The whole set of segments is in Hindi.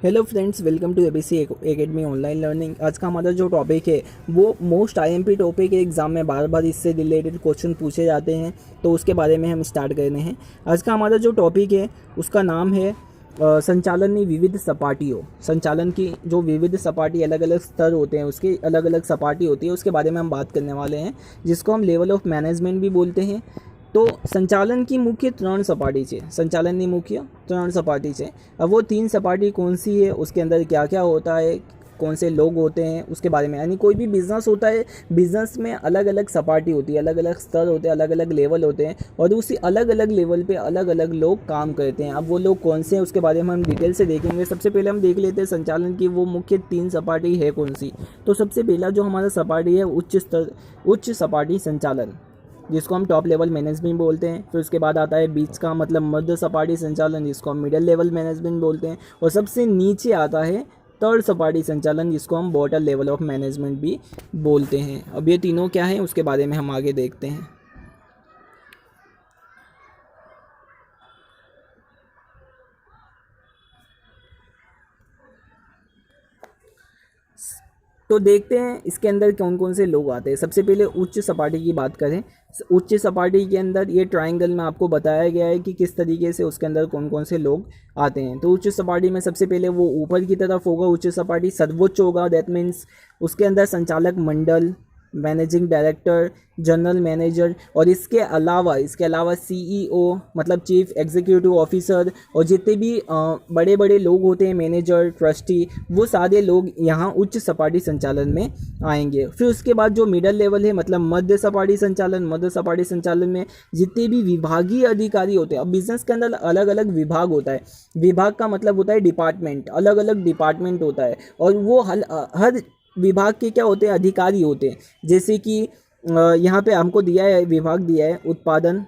Hello friends, welcome to ABC academy online learning. आज का हमारा जो टॉपिक है वो मोस्ट आईएमपी टॉपिक है। एग्जाम में बार बार इससे रिलेटेड क्वेश्चन पूछे जाते हैं, तो उसके बारे में हम स्टार्ट करने हैं। आज का हमारा जो टॉपिक है उसका नाम है संचालन की विविध सपाटियों। संचालन की जो विविध सपाटी, अलग अलग स्तर होते हैं, उसकी अलग अलग सपाटी होती है, उसके बारे में हम बात करने वाले हैं, जिसको हम लेवल ऑफ मैनेजमेंट भी बोलते हैं। तो संचालन की मुख्य 3 सपाटी है। संचालन की मुख्य 3 सपाटी है। अब वो 3 सपाटी कौन सी है, उसके अंदर क्या क्या होता है, कौन से लोग होते हैं, उसके बारे में। यानी कोई भी बिजनेस होता है, बिजनेस में अलग अलग सपाटी होती है, अलग अलग स्तर होते हैं, अलग अलग लेवल होते हैं, और उसी अलग अलग लेवल पे अलग अलग लोग काम करते हैं। अब वो लोग कौन से हैं उसके बारे में हम डिटेल से देखेंगे। सबसे पहले हम देख लेते हैं संचालन की वो मुख्य 3 सपाटी है कौन सी। तो सबसे पहला जो हमारा सपाटी है उच्च सपाटी संचालन, जिसको हम टॉप लेवल मैनेजमेंट बोलते हैं। फिर उसके बाद आता है बीच का मतलब मध्य सपाटी संचालन, जिसको हम मिडिल लेवल मैनेजमेंट बोलते हैं। और सबसे नीचे आता है 3rd सपाटी संचालन, जिसको हम बॉटम लेवल ऑफ मैनेजमेंट भी बोलते हैं। अब ये तीनों क्या हैं उसके बारे में हम आगे देखते हैं। तो देखते हैं इसके अंदर कौन कौन से लोग आते हैं। सबसे पहले उच्च सपाटी की बात करें। उच्च सपाटी के अंदर ये ट्रायंगल में आपको बताया गया है कि किस तरीके से उसके अंदर कौन कौन से लोग आते हैं। तो उच्च सपाटी में सबसे पहले वो ऊपर की तरफ होगा, उच्च सपाटी सर्वोच्च होगा। दैट मीन्स उसके अंदर संचालक मंडल, मैनेजिंग डायरेक्टर, जनरल मैनेजर, और इसके अलावा सीईओ मतलब चीफ एग्जीक्यूटिव ऑफिसर, और जितने भी बड़े बड़े लोग होते हैं, मैनेजर, ट्रस्टी, वो सारे लोग यहाँ उच्च सपाटी संचालन में आएंगे। फिर उसके बाद जो मिडल लेवल है मतलब मध्य सपाटी संचालन में जितने भी विभागीय अधिकारी होते हैं। अब बिजनेस के अंदर अलग अलग विभाग होता है। विभाग का मतलब होता है डिपार्टमेंट, अलग अलग डिपार्टमेंट होता है, और वो हर विभाग के क्या होते हैं, अधिकारी होते हैं। जैसे कि यहाँ पे हमको दिया है, विभाग दिया है उत्पादन।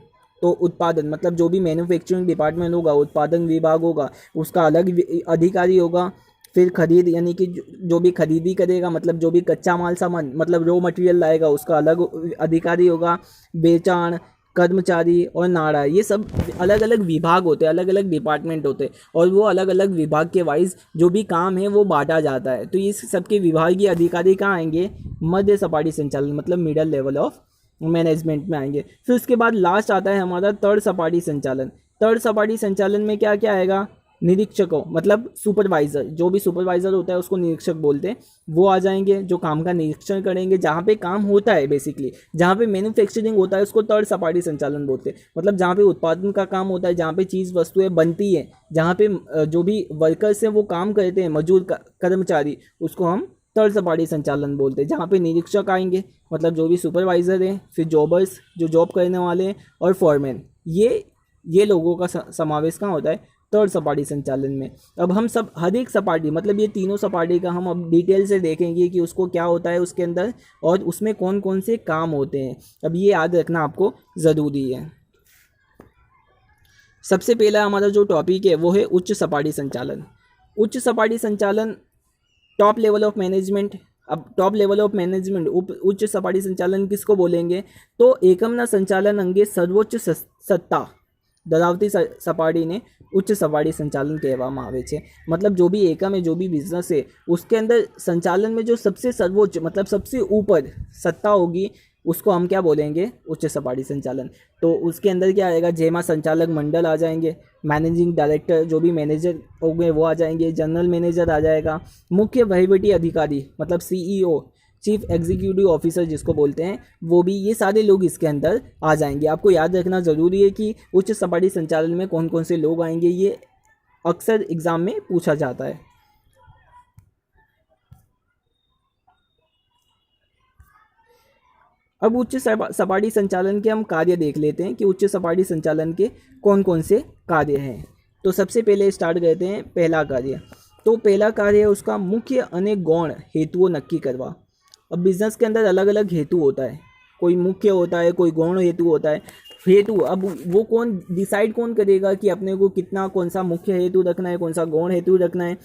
तो उत्पादन मतलब जो भी मैन्युफैक्चरिंग डिपार्टमेंट होगा, उत्पादन विभाग होगा, उसका अलग अधिकारी होगा। फिर खरीद यानी कि जो भी खरीदी करेगा, मतलब जो भी कच्चा माल सामान मतलब रॉ मटेरियल लाएगा, उसका अलग अधिकारी होगा। बेचान, कर्मचारी और नाड़ा, ये सब अलग अलग विभाग होते हैं, अलग अलग डिपार्टमेंट होते हैं, और वो अलग अलग विभाग के वाइज जो भी काम है वो बांटा जाता है। तो इस सबके विभागीय अधिकारी कहाँ आएंगे, मध्य सपाटी संचालन मतलब मिडल लेवल ऑफ मैनेजमेंट में आएंगे। फिर उसके बाद लास्ट आता है हमारा 3rd सपाटी संचालन। 3rd सपाटी संचालन में क्या क्या आएगा, निरीक्षकों मतलब सुपरवाइज़र, जो भी सुपरवाइज़र होता है उसको निरीक्षक बोलते हैं, वो आ जाएंगे, जो काम का निरीक्षण करेंगे। जहाँ पे काम होता है, बेसिकली जहाँ पे मैन्युफैक्चरिंग होता है, उसको 3rd सपाटी संचालन बोलते हैं। मतलब जहाँ पे उत्पादन का काम होता है, जहाँ पे चीज़ वस्तुएं बनती है, जहाँ पे जो भी वर्कर्स हैं वो काम करते हैं, मजदूर कर्मचारी, उसको हम 3rd सपाटी संचालन बोलते हैं। जहाँ पे निरीक्षक आएंगे मतलब जो भी सुपरवाइज़र हैं, फिर जॉबर्स जो जॉब करने वाले हैं, और फॉरमैन, ये लोगों का समावेश कहाँ होता है, 3rd सपाटी संचालन में। अब हम सब हर एक सपाटी मतलब ये तीनों सपाटी का हम अब डिटेल से देखेंगे कि उसको क्या होता है उसके अंदर, और उसमें कौन कौन से काम होते हैं। अब ये याद रखना आपको ज़रूरी है। सबसे पहला हमारा जो टॉपिक है वो है उच्च सपाटी संचालन। उच्च सपाटी संचालन टॉप लेवल ऑफ मैनेजमेंट। अब टॉप लेवल ऑफ मैनेजमेंट उच्च सपाटी संचालन किसको बोलेंगे, तो एकमना संचालन अंगे सर्वोच्च सत्ता ધરાવતી સપાટીને ઉચ્ચ સપાટી संचालन કહેવામાં આવે છે। मतलब जो भी एकम है, जो भी बिजनेस है, उसके अंदर संचालन में जो सबसे सर्वोच्च मतलब सबसे ऊपर सत्ता होगी, उसको हम क्या बोलेंगे, उच्च सपाटी संचालन। तो उसके अंदर क्या आएगा, जेमा संचालक मंडल आ जाएंगे, मैनेजिंग डायरेक्टर जो भी मैनेजर होंगे वो आ जाएंगे, जनरल मैनेजर आ जाएगा, मुख्य वहीवटी अधिकारी मतलब सीईओ, चीफ एग्जीक्यूटिव ऑफिसर जिसको बोलते हैं, वो भी, ये सारे लोग इसके अंदर आ जाएंगे। आपको याद रखना ज़रूरी है कि उच्च सपाटी संचालन में कौन कौन से लोग आएंगे, ये अक्सर एग्ज़ाम में पूछा जाता है। अब उच्च सपाटी संचालन के हम कार्य देख लेते हैं कि उच्च सपाटी संचालन के कौन कौन से कार्य हैं। तो सबसे पहले स्टार्ट करते हैं पहला कार्य। तो पहला कार्य है उसका मुख्य अनेक गौण हेतुओं नक्की करवा। अब बिजनेस के अंदर अलग अलग हेतु होता है, कोई मुख्य होता है, कोई गौण हेतु होता है। हेतु, अब वो डिसाइड कौन करेगा कि अपने को कितना, कौन सा मुख्य हेतु रखना है, कौन सा गौण हेतु रखना है,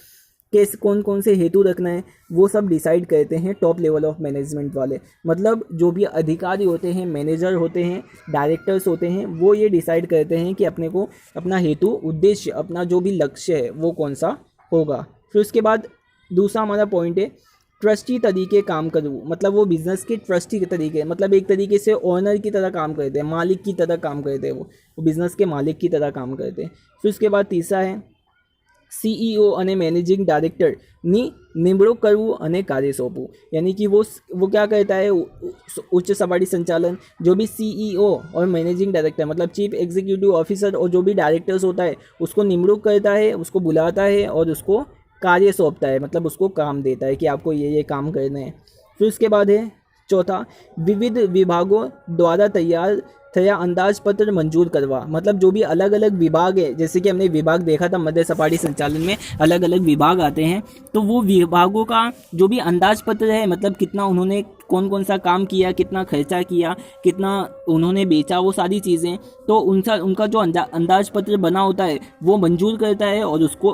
कौन कौन से हेतु रखना है, वो सब डिसाइड करते हैं टॉप लेवल ऑफ मैनेजमेंट वाले। मतलब जो भी अधिकारी होते हैं, मैनेजर होते हैं, डायरेक्टर्स होते हैं, वो ये डिसाइड करते हैं कि अपने को अपना हेतु, उद्देश्य, अपना जो भी लक्ष्य है वो कौन सा होगा। फिर उसके बाद दूसरा हमारा पॉइंट है ट्रस्टी तरीके काम करવું, मतलब वो बिजनेस के ट्रस्टी के तरीके, मतलब एक तरीके से ओनर की तरह काम करते हैं, मालिक की तरह काम करते हैं, वो बिजनेस के मालिक की तरह काम करते हैं। फिर उसके बाद तीसरा है सीईओ અને મેનેજિંગ ડાયરેક્ટરની નિમણૂક કરવું અને કાર્ય સોંપવું, यानी कि वो क्या कहता है, उच्च सपाटी संचालन जो भी सीईओ और मैनेजिंग डायरेक्टर मतलब चीफ एग्जीक्यूटिव ऑफिसर और जो भी डायरेक्टर्स होता है उसको निमणूक करता है, उसको बुलाता है और उसको कार्य सौंपता है, मतलब उसको काम देता है कि आपको ये काम करने हैं। फिर उसके बाद है चौथा विविध विभागों द्वारा तैयार थया अंदाजपत्र मंजूर करवा, मतलब जो भी अलग अलग विभाग है, जैसे कि हमने विभाग देखा था मध्य सपाटी संचालन में अलग अलग विभाग आते हैं, तो वो विभागों का जो भी अंदाजपत्र है, मतलब कितना उन्होंने कौन कौन सा काम किया, कितना खर्चा किया, कितना उन्होंने बेचा, वो सारी चीज़ें, तो उनका जो अंदाजपत्र बना होता है वो मंजूर करता है और उसको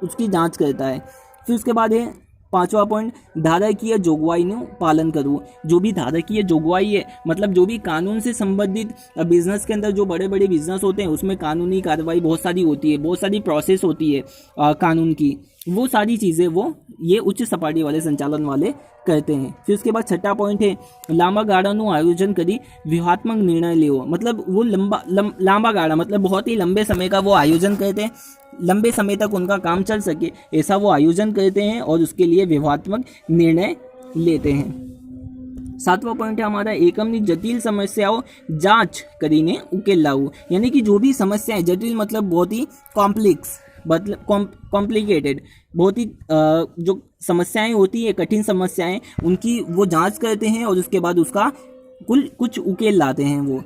उसकी जांच करता है। फिर उसके बाद है पांचवा पॉइंट धारकीय जोगवाईનું पालन करવું, जो भी धारकीय जोगवाई है मतलब जो भी कानून से संबंधित बिजनेस के अंदर जो बड़े बड़े बिजनेस होते हैं उसमें कानूनी कार्रवाई बहुत सारी होती है, बहुत सारी प्रोसेस होती है कानून की, वो सारी चीज़ें वो ये उच्च सपाटी वाले संचालन वाले करते हैं। फिर उसके बाद छठा पॉइंट है लांबा गाड़ाનું आयोजन કરી व्यूहात्मक निर्णय लेવો, मतलब वो लांबा गाड़ा मतलब बहुत ही लंबे समय का वो आयोजन करते हैं, लंबे समय तक उनका काम चल सके ऐसा वो आयोजन करते हैं और उसके लिए व्यूहात्मक निर्णय लेते हैं। सातवां पॉइंट है हमारा एकमनी जटिल समस्याओं जांच કરીને उकेल लावવું, यानी कि जो भी समस्याएं, जटिल मतलब बहुत ही कॉम्प्लेक्स, मतलब कॉम्प्लिकेटेड, बहुत ही जो समस्याएं होती है, कठिन समस्याएं, उनकी वो जांच करते हैं और उसके बाद उसका कुछ उकेल लाते हैं वो।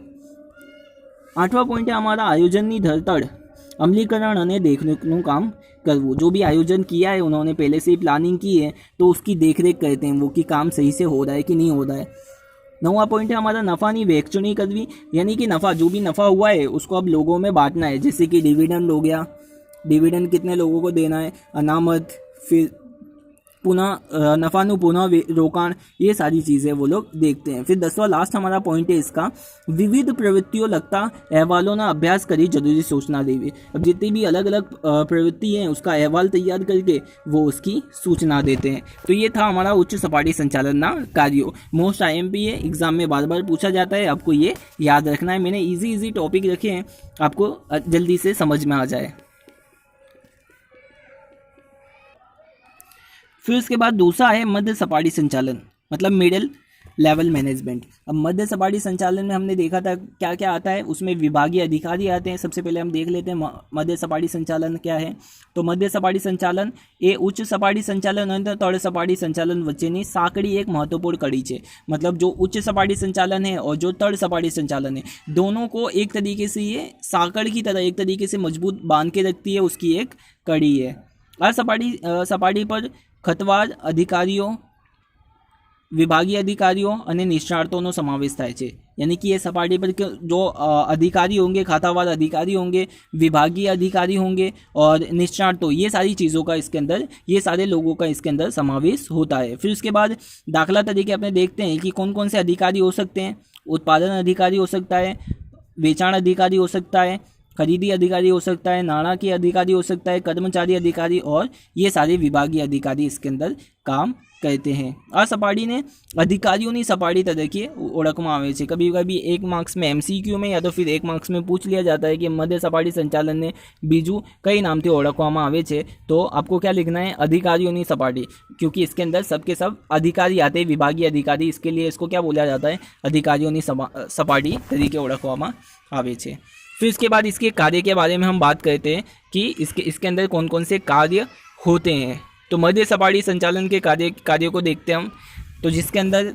आठवां पॉइंट है हमारा आयोजनની ધરતડ अमलीकरण અને देखरेखનું काम करવું, जो भी आयोजन किया है उन्होंने पहले से ही प्लानिंग की है तो उसकी देखरेख करते हैं वो कि काम सही से हो रहा है कि नहीं हो रहा है। नौवां पॉइंट है हमारा नफ़ानी वहेंचणी करवी, यानी कि नफ़ा, जो भी नफ़ा हुआ है उसको अब लोगों में बांटना है, जैसे कि डिविडेंड हो गया, डिविडेंड कितने लोगों को देना है, अनामत, फिर पुनः नफ़ानु पुनः रोकाण, ये सारी चीज़ें वो लोग देखते हैं। फिर 10वां लास्ट हमारा पॉइंट है इसका विविध प्रवृत्तियों लगता अहवालों ना अभ्यास करी जरूरी सूचना देवी, अब जितनी भी अलग अलग प्रवृत्ति हैं उसका अहवाल तैयार करके वो उसकी सूचना देते हैं। तो ये था हमारा उच्च सपाटी संचालन ना कार्यों। मोस्ट IMP है, एग्जाम में बार बार पूछा जाता है, आपको ये याद रखना है। मैंने ईजी टॉपिक रखे हैं, आपको जल्दी से समझ में आ जाए। फिर उसके बाद दूसरा है मध्य सपाटी संचालन, मतलब मिडिल लेवल मैनेजमेंट। अब मध्य सपाटी संचालन में हमने देखा था क्या क्या आता है, उसमें विभागीय अधिकारी आते हैं। सबसे पहले हम देख लेते हैं मध्य सपाटी संचालन क्या है। तो मध्य सपाटी संचालन એ ઉચ્ચ સપાટી સંચાલન અને તળ સપાટી સંચાલન વચ્ચેની સાંકડી એક મહત્વપૂर्ण કડી છે, मतलब जो उच्च सपाटी संचालन है और जो तड़ सपाटी संचालन है दोनों को एक तरीके से ये साकड़ की तरह एक तरीके से मजबूत बांध के रखती है, उसकी एक कड़ी है। सपाटी पर खतवार अधिकारीओ, विभागीय अधिकारीओ અને નિષ્ણાતોનો સમાવેશ થાય છે, यानी कि ये सपाटी पर जो अधिकारी होंगे, खातावार अधिकारी होंगे, विभागीय अधिकारी होंगे और निष्णातों, ये सारी चीज़ों का इसके अंदर, ये सारे लोगों का इसके अंदर समावेश होता है। फिर उसके बाद दाखला तरीके अपने देखते हैं कि कौन कौन से अधिकारी हो सकते हैं। उत्पादन अधिकारी हो सकता है, वेचाण अधिकारी हो सकता है, खरीदी अधिकारी हो सकता है, नाणाकीय अधिकारी हो सकता है, कर्मचारी अधिकारी, और ये सारे विभागीय अधिकारी इसके अंदर काम कहते हैं। आ सपाटीने अधिकारीओनी सपाटी तरीके ओळखवामां आवे छे। कभी कभी 1 मार्क्स में MCQ में या तो फिर 1 मार्क्स में पूछ लिया जाता है कि मध्य सपाटी संचालन ने बीजू कई नाम से ओळखवामां आवे छे, तो आपको क्या लिखना है, अधिकारीओनी सपाटी, क्योंकि इसके अंदर सबके सब अधिकारी आते हैं, विभागीय अधिकारी, इसके लिए इसको क्या बोला जाता है, अधिकारीओनी सपाटी तरीके ओळखवामां आवे छे। फिर इसके बाद इसके कार्य के बारे में हम बात करते हैं कि इसके अंदर कौन कौन से कार्य होते हैं। तो मध्य सपाटी संचालन के कार्य को देखते हैं हम। तो जिसके अंदर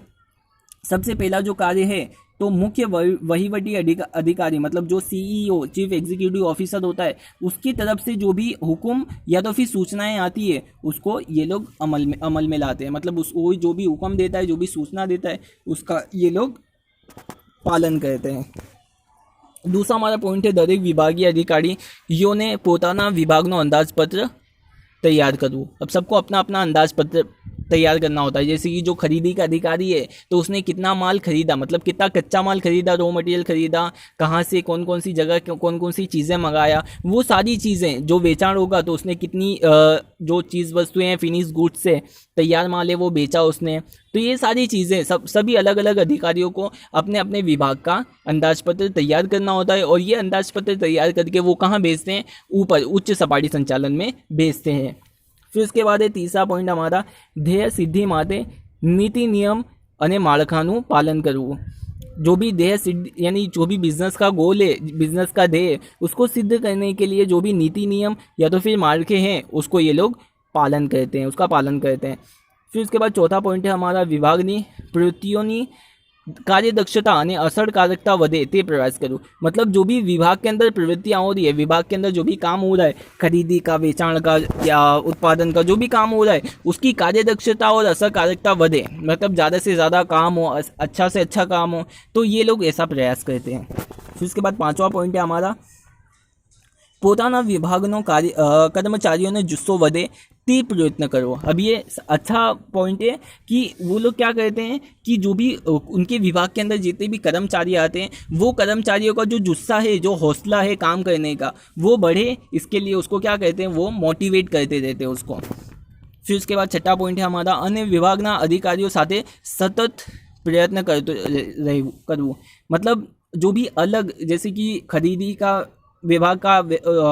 सबसे पहला जो कार्य है तो मुख्य वहीवटी अधिकारी, मतलब जो CEO चीफ एग्जीक्यूटिव ऑफिसर होता है, उसकी तरफ से जो भी हुक्म या तो फिर सूचनाएं आती है उसको ये लोग अमल में लाते हैं, मतलब वो जो भी हुक्म देता है, जो भी सूचना देता है, उसका ये लोग पालन करते हैं। दूसरा हमारा पॉइंट है दरेक विभागीय अधिकारीओने पोताना विभागનો अंदाजपत्र तैयार करવું। अब सबको अपना अपना अंदाजपत्र तैयार करना होता है। जैसे कि जो खरीदी का अधिकारी है तो उसने कितना माल खरीदा, मतलब कितना कच्चा माल खरीदा, रॉ मटेरियल खरीदा, कहाँ से कौन कौन सी जगह कौन कौन सी चीज़ें मंगाया, वो सारी चीज़ें जो बेचाण होगा तो उसने कितनी जो चीज़ वस्तुएं हैं फिनिश गुड्स से तैयार माल है वो बेचा उसने। तो ये सारी चीज़ें सभी अलग अलग अधिकारियों को अपने अपने विभाग का अंदाजपत्र तैयार करना होता है, और ये अंदाजपत्र तैयार करके वो कहाँ भेजते हैं, ऊपर उच्च सपाटी संचालन में भेजते हैं। फिर उसके बाद है तीसरा पॉइंट हमारा, ध्येय सिद्धि माटे नीति नियम અને માળખાનું પાલન કરવું। जो भी ध्येय सिद्ध यानी जो भी बिजनेस का गोल है, बिजनेस का ध्येय, उसको सिद्ध करने के लिए जो भी नीति नियम या तो फिर मार्के हैं उसको ये लोग पालन करते हैं, उसका पालन करते हैं। फिर उसके बाद चौथा पॉइंट है हमारा, विभागनी प्रवृत्तियों कार्यदक्षता અને असरकारकता વધે તે प्रयास करूँ। मतलब जो भी विभाग के अंदर प्रवृत्तियाँ हो रही है, विभाग के अंदर जो भी काम हो रहा है, खरीदी का, बेचाण का या उत्पादन का जो भी काम हो रहा है, उसकी कार्यदक्षता और असरकारकता बढ़े, मतलब ज़्यादा से ज़्यादा काम हो, अच्छा से अच्छा काम हो, तो ये लोग ऐसा प्रयास करते हैं। फिर उसके बाद पाँचवा पॉइंट है हमारा, પોતાના વિભાગનો કર્મચારીઓને જુસ્સો વધે તે प्रयत्न करो। अब ये अच्छा पॉइंट है कि वो लोग क्या कहते हैं कि जो भी उनके विभाग के अंदर जितने भी कर्मचारी आते हैं, वो कर्मचारियों का जो जुस्सा है, जो हौसला है काम करने का, वो बढ़े, इसके लिए उसको क्या कहते हैं, वो मोटिवेट करते रहते हैं उसको। फिर उसके बाद छठा पॉइंट है हमारा, अन्य विभागना अधिकारियों साथे सतत प्रयत्न करવું। मतलब जो भी अलग, जैसे कि खरीदी का विभाग का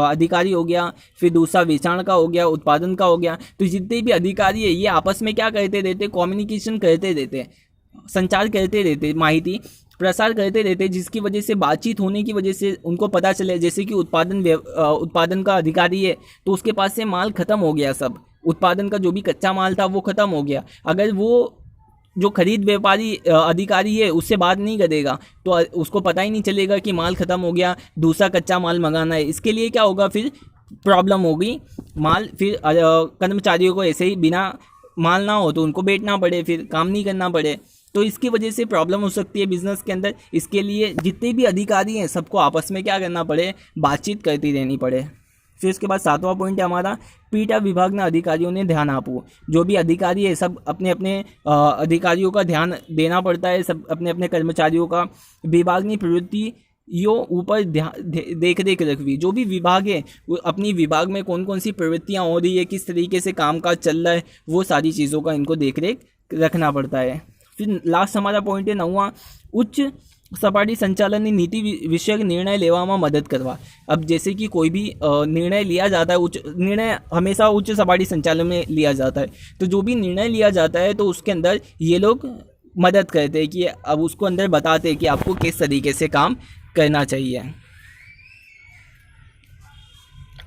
अधिकारी हो गया, फिर दूसरा वेचाण का हो गया, उत्पादन का हो गया, तो जितने भी अधिकारी है ये आपस में क्या करते रहते, कम्युनिकेशन करते रहते, संचार करते रहते, माहिती प्रसार करते रहते, जिसकी वजह से बातचीत होने की वजह से उनको पता चले। जैसे कि उत्पादन का अधिकारी है तो उसके पास से माल ख़त्म हो गया, सब उत्पादन का जो भी कच्चा माल था वो ख़त्म हो गया, अगर वो जो खरीद व्यापारी अधिकारी है उससे बात नहीं करेगा तो उसको पता ही नहीं चलेगा कि माल ख़त्म हो गया, दूसरा कच्चा माल मंगाना है। इसके लिए क्या होगा, फिर प्रॉब्लम होगी, माल फिर कर्मचारियों को ऐसे ही बिना माल ना हो तो उनको बैठना पड़े, फिर काम नहीं करना पड़े, तो इसकी वजह से प्रॉब्लम हो सकती है बिजनेस के अंदर। इसके लिए जितने भी अधिकारी हैं सबको आपस में क्या करना पड़े, बातचीत करती रहनी पड़े। फिर इसके बाद सातवां पॉइंट है हमारा, पीटा विभागना अधिकारियों ने ध्यान आपो। जो भी अधिकारी है सब अपने अपने अधिकारियों का ध्यान देना पड़ता है, सब अपने अपने कर्मचारियों का। विभागनी प्रवृत्ति यो ऊपर देख रेख रखवी। जो भी विभाग है वो अपनी विभाग में कौन कौन सी प्रवृत्तियाँ हो रही है, किस तरीके से कामकाज चल रहा है, वो सारी चीज़ों का इनको देख रेख रखना पड़ता है। फिर लास्ट हमारा पॉइंट है 9वां, उच्च सपाटी संचालन नीति विषयक निर्णय लेवामा मदद करवा। अब जैसे कि कोई भी निर्णय लिया जाता है, उच्च निर्णय हमेशा उच्च सपाटी संचालन में लिया जाता है, तो जो भी निर्णय लिया जाता है तो उसके अंदर ये लोग मदद करते हैं कि अब उसको अंदर बताते हैं कि आपको किस तरीके से काम करना चाहिए।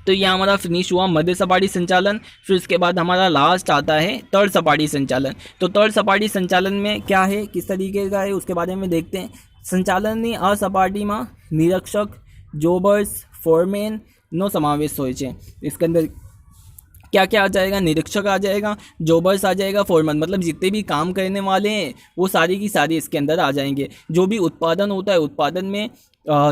तो यह हमारा फिनिश हुआ मध्य सपाटी संचालन। फिर उसके बाद हमारा लास्ट आता है तर्ड सपाटी संचालन। तो तर्ड सपाटी संचालन में क्या है, किस तरीके का है, उसके बारे में देखते हैं। संचालनની આ સપાટીમાં નિરીક્ષક, જોબર્સ, ફોરમેનનો સમાવેશ હોય છે। इसके अंदर क्या क्या आ जाएगा, निरीक्षक आ जाएगा, जॉबर्स आ जाएगा, फोरमैन, मतलब जितने भी काम करने वाले हैं वो सारी की सारी इसके अंदर आ जाएंगे। जो भी उत्पादन होता है, उत्पादन में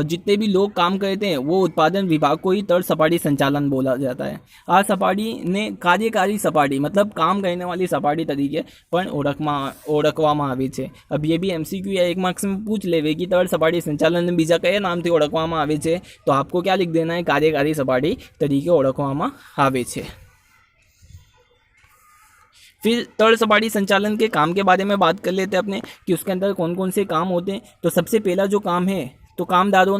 जितने भी लोग काम करते हैं वो उत्पादन विभाग को ही तर्ड सपाटी संचालन बोला जाता है। आ सपाटी ने कार्यकारी सपाटी मतलब काम करने वाली सपाटी तरीके पण ओळखवामां आवे छे। अब ये भी MCQ या 1 मार्क्स में पूछ लेवे कि तर्ड सपाटी संचालन बीजा कया नामथी ओळखवामां आवे छे, तो आपको क्या लिख देना है, कार्यकारी सपाटी तरीके ओळखवामां आवे छे। फिर तर्ड सपाटी संचालन के काम के बारे में बात कर लेते हैं अपने कि उसके अंदर कौन कौन से काम होते हैं। तो सबसे पहला जो काम है तो कामदारों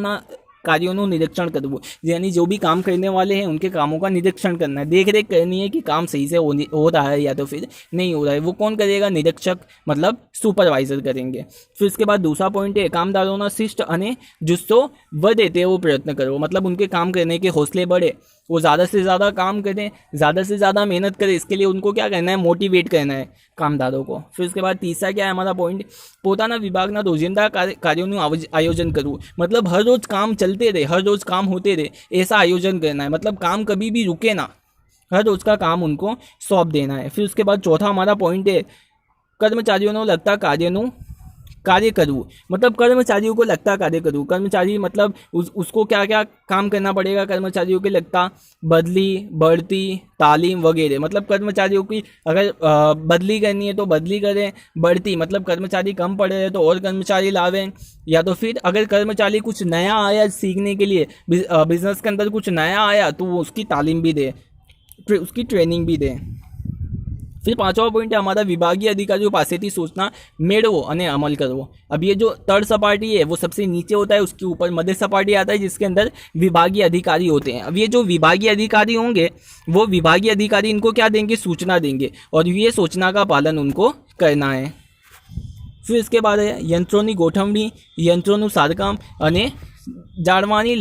कार्यों निरीक्षण करવું, यानी जो भी काम करने वाले हैं उनके कामों का निरीक्षण करना है, देख रेख करनी है कि काम सही से हो रहा है या तो फिर नहीं हो रहा है। वो कौन करेगा, निरीक्षक मतलब सुपरवाइजर करेंगे। फिर उसके बाद दूसरा पॉइंट है कामदारों शिष्ट અને जुस्सो વધે તેવો प्रयत्न करो, मतलब उनके काम करने के हौसले बढ़े, वो ज़्यादा से ज़्यादा काम करें, ज़्यादा से ज़्यादा मेहनत करें। इसके लिए उनको क्या करना है, मोटिवेट करना है कामदारों को। फिर उसके बाद तीसरा क्या है हमारा पॉइंट, पोताना विभागना रोजिंदा कार्यों आयोजन करવું, मतलब हर रोज़ काम चलते रहे, हर रोज़ काम होते रहे, ऐसा आयोजन करना है, मतलब काम कभी भी रुके ना, हर रोज़ का काम उनको सौंप देना है। फिर उसके बाद चौथा हमारा पॉइंट है कर्मचारियों लगता कार्यों कार्य करूँ, मतलब कर्मचारियों को लगता कार्य करूँ। कर्मचारी मतलब उसको क्या क्या काम करना पड़ेगा कर्मचारियों के लगता, बदली, बढ़ती, तालीम वगैरह। मतलब कर्मचारियों की अगर बदली करनी है तो बदली करें, बढ़ती मतलब कर्मचारी कम पड़े रहे तो और कर्मचारी लावें, या तो फिर अगर कर्मचारी कुछ नया आया सीखने के लिए, बिजनेस के अंदर कुछ नया आया तो वो उसकी तालीम भी दे, उसकी ट्रेनिंग भी दे। फिर पांचवा पॉइंट है हमारा विभागीय अधिकारियों पासेથી सूचना મેળવો અને अमल करो। अब ये जो थर्ड सपाटी है वो सबसे नीचे होता है, उसके ऊपर मध्य सपाटी आता है जिसके अंदर विभागीय अधिकारी होते हैं। अब ये जो विभागीय अधिकारी होंगे वो विभागीय अधिकारी इनको क्या देंगे, सूचना देंगे और ये सूचना का पालन उनको करना है। फिर इसके बाद है यंत्रोની ગોઠવણી, यंत्रोનું સારકામ અને જાળવણી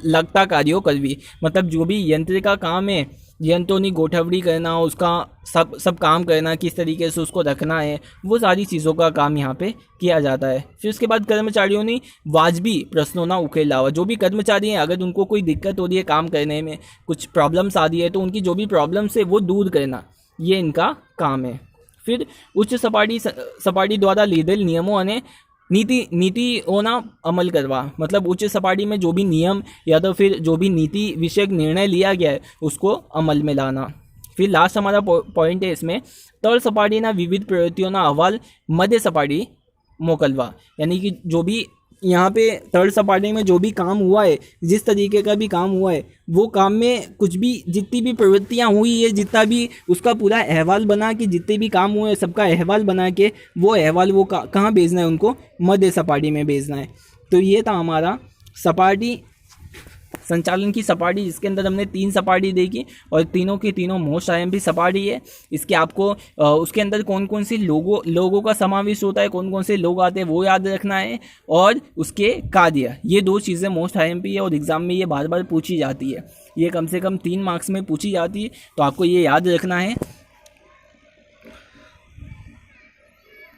लगता कार्यों करवी। मतलब जो भी यंत्र का काम है, यंत्रों गोठवड़ी करना, उसका सब काम करना, किस तरीके से उसको रखना है, वो सारी चीज़ों का काम यहाँ पे किया जाता है। फिर उसके बाद कर्मचारियों ने वाजबी प्रश्नों ना उकेल लावा। जो भी कर्मचारी हैं अगर उनको कोई दिक्कत हो रही है काम करने में, कुछ प्रॉब्लम्स आ रही है तो उनकी जो भी प्रॉब्लम्स है वो दूर करना, ये इनका काम है। फिर उच्च सपाटी द्वारा લીધેલ નિયમો અને नीतिओना अमल करवा। मतलब उच्च सपाटी में जो भी नियम या तो फिर जो भी नीति विषयक निर्णय लिया गया है उसको अमल में लाना। फिर लास्ट हमारा पॉइंट है इसमें तળ सपाटीना विविध प्रवृत्तिओना अहवाल मध्य सपाटी मोकलवा। यानी कि जो भी यहाँ पे थर्ड सपाटी में जो भी काम हुआ है, जिस तरीके का भी काम हुआ है, वो काम में कुछ भी जितनी भी प्रवृत्तियाँ हुई है, जितना भी उसका पूरा अहवाल बना के, जितने भी काम हुए सबका अहवाल बना के वो अहवाल वो कहाँ भेजना है, उनको मध्य सपाटी में भेजना है। तो ये था हमारा सपाटी संचालन की सपाटी, जिसके अंदर हमने 3 सपाटी देखी और तीनों की तीनों मोस्ट आईएमपी सपाटी है। इसके आपको उसके अंदर कौन कौन सी लोगों का समावेश होता है, कौन कौन से लोग आते हैं वो याद रखना है, और उसके कार्य, ये 2 चीज़ें मोस्ट आईएमपी है और एग्जाम में ये बार बार पूछी जाती है। ये कम से कम 3 मार्क्स में पूछी जाती है, तो आपको ये याद रखना है।